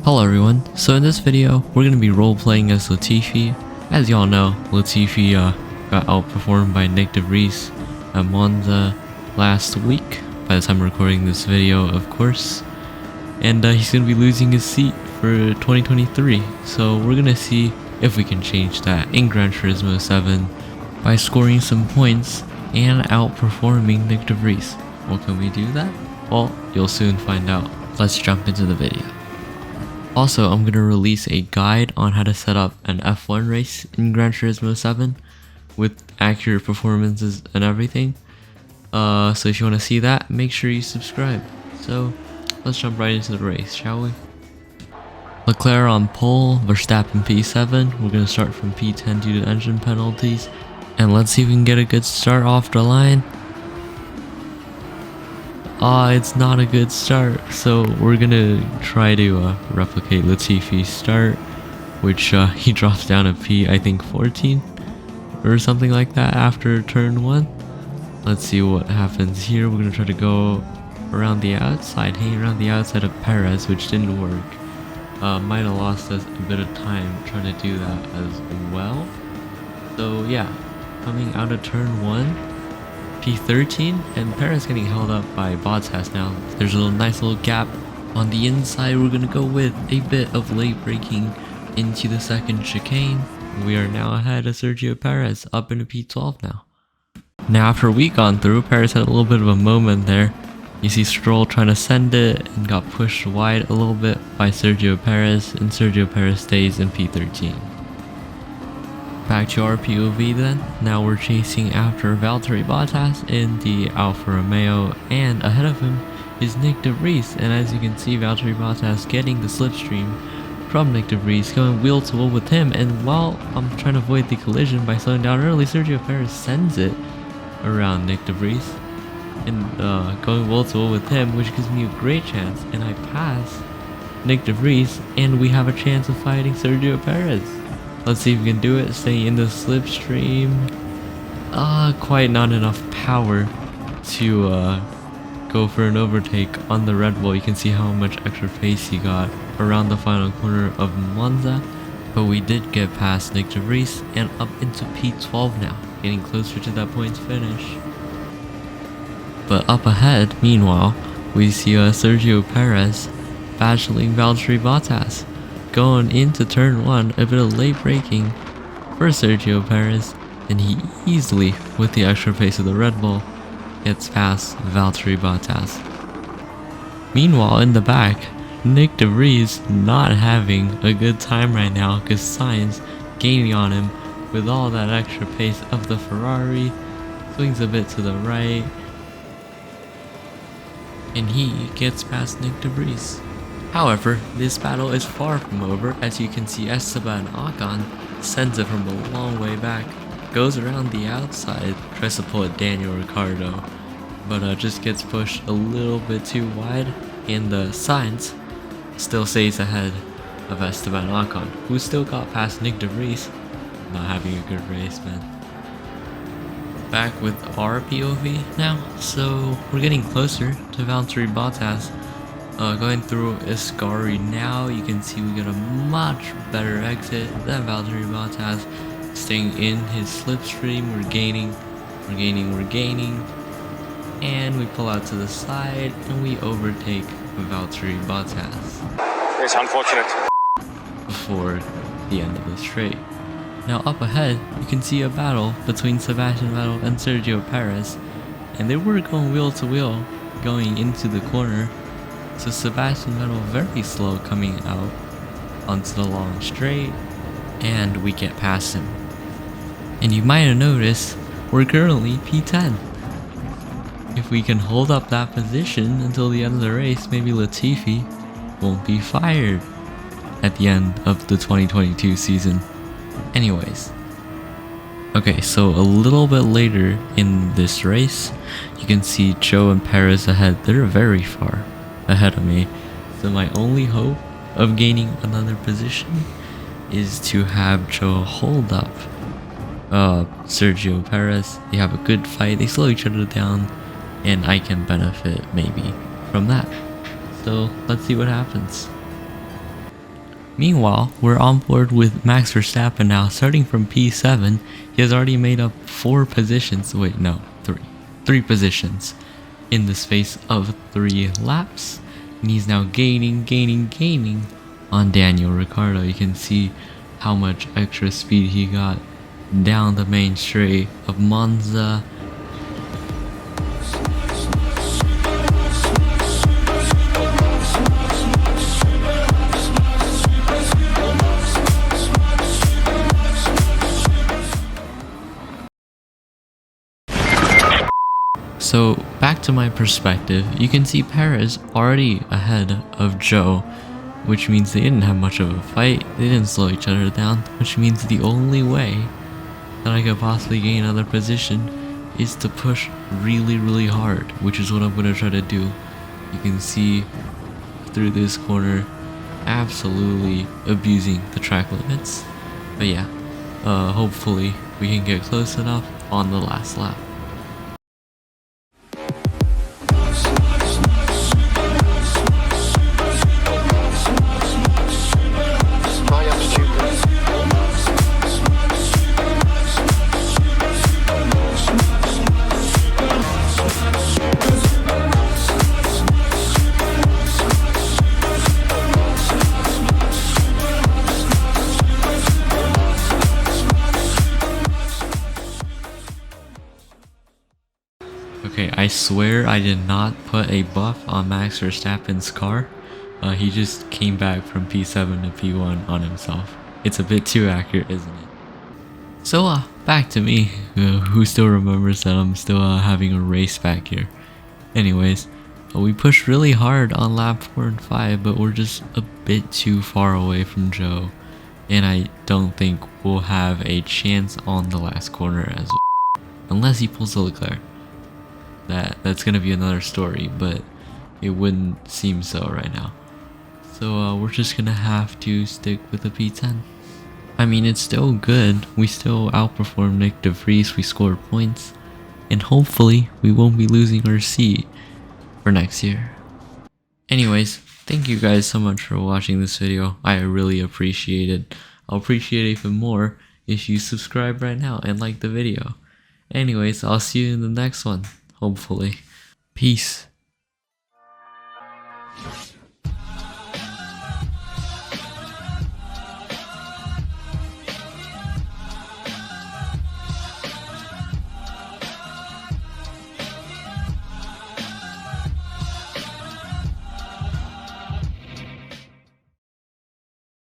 Hello everyone, so in this video, we're going to be role-playing as Latifi. As y'all know, Latifi got outperformed by Nyck de Vries at Monza last week, by the time I'm recording this video of course. And he's going to be losing his seat for 2023, so we're going to see if we can change that in Gran Turismo 7 by scoring some points and outperforming Nyck de Vries. Well, can we do that? Well, you'll soon find out. Let's jump into the video. Also, I'm going to release a guide on how to set up an F1 race in Gran Turismo 7 with accurate performances and everything. So if you want to see that, make sure you subscribe. So let's jump right into the race, shall we? Leclerc on pole, Verstappen P7. We're going to start from P10 due to engine penalties. And let's see if we can get a good start off the line. It's not a good start, so we're gonna try to replicate Latifi's start, which he drops down a P, I think 14 or something like that after turn 1. Let's see what happens here. We're gonna try to go around the outside, hanging around the outside of Perez, which didn't work. Might have lost us a bit of time trying to do that as well. So yeah, coming out of turn 1. P13, and Perez getting held up by Bottas now. There's a nice little gap on the inside. We're gonna go with a bit of late braking into the second chicane. We are now ahead of Sergio Perez, up into P12 now. Now after a week gone through, Perez had a little bit of a moment there. You see Stroll trying to send it and got pushed wide a little bit by Sergio Perez, and Sergio Perez stays in P13. Back to our POV then. Now we're chasing after Valtteri Bottas in the Alfa Romeo, and ahead of him is Nyck de Vries, and as you can see, Valtteri Bottas getting the slipstream from Nyck de Vries, going wheel to wheel with him, and while I'm trying to avoid the collision by slowing down early, Sergio Perez sends it around Nyck de Vries and going wheel to wheel with him, which gives me a great chance, and I pass Nyck de Vries, and we have a chance of fighting Sergio Perez. Let's see if we can do it. Stay in the slipstream. Quite not enough power to go for an overtake on the Red Bull. You can see how much extra pace he got around the final corner of Monza. But we did get past Nyck de Vries and up into P12 now, getting closer to that points finish. But up ahead, meanwhile, we see Sergio Perez battling Valtteri Bottas. Going into turn 1, a bit of late braking for Sergio Perez, and he easily, with the extra pace of the Red Bull, gets past Valtteri Bottas. Meanwhile, in the back, Nyck de Vries not having a good time right now because Sainz gaining on him with all that extra pace of the Ferrari, swings a bit to the right, and he gets past Nyck de Vries. However, this battle is far from over, as you can see Esteban Ocon sends it from a long way back, goes around the outside, tries to pull a Daniel Ricciardo, but just gets pushed a little bit too wide, and the Sainz still stays ahead of Esteban Ocon, who still got past Nyck de Vries. Not having a good race, man. Back with our POV now, so we're getting closer to Valtteri Bottas. Going through Ascari now, you can see we get a much better exit than Valtteri Bottas, staying in his slipstream. We're gaining, and we pull out to the side and we overtake Valtteri Bottas. It's unfortunate. Before the end of the straight. Now up ahead, you can see a battle between Sebastian Vettel and Sergio Perez, and they were going wheel to wheel going into the corner. So Sebastian Vettel very slow coming out onto the long straight, and we get past him. And you might have noticed, we're currently P10. If we can hold up that position until the end of the race, maybe Latifi won't be fired at the end of the 2022 season. Anyways. Okay, so a little bit later in this race, you can see Joe and Perez ahead. They're very far ahead of me, so my only hope of gaining another position is to have Joe hold up Sergio Perez. They have a good fight, they slow each other down, and I can benefit maybe from that. So let's see what happens. Meanwhile, we're on board with Max Verstappen now, starting from P7. He has already made up 4 positions. Wait, no, 3. 3 positions in the space of 3 laps. And he's now gaining on Daniel Ricciardo. You can see how much extra speed he got down the main straight of Monza. So back to my perspective, you can see Perez already ahead of Joe, which means they didn't have much of a fight, they didn't slow each other down, which means the only way that I could possibly gain another position is to push really hard, which is what I'm going to try to do. You can see through this corner, absolutely abusing the track limits. But yeah, hopefully we can get close enough on the last lap. Okay, I swear I did not put a buff on Max Verstappen's car. He just came back from P7 to P1 on himself. It's a bit too accurate, isn't it? So, back to me. Who still remembers that I'm still having a race back here? Anyways, we pushed really hard on lap 4 and 5, but we're just a bit too far away from Joe. And I don't think we'll have a chance on the last corner as well. Unless he pulls a Leclerc. That's gonna be another story, but it wouldn't seem so right now. So we're just gonna have to stick with the P10. I mean, it's still good. We still outperformed Nyck de Vries. We scored points, and hopefully we won't be losing our seat for next year. Anyways, thank you guys so much for watching this video. I really appreciate it. I'll appreciate it even more if you subscribe right now and like the video. Anyways, I'll see you in the next one. Hopefully. Peace.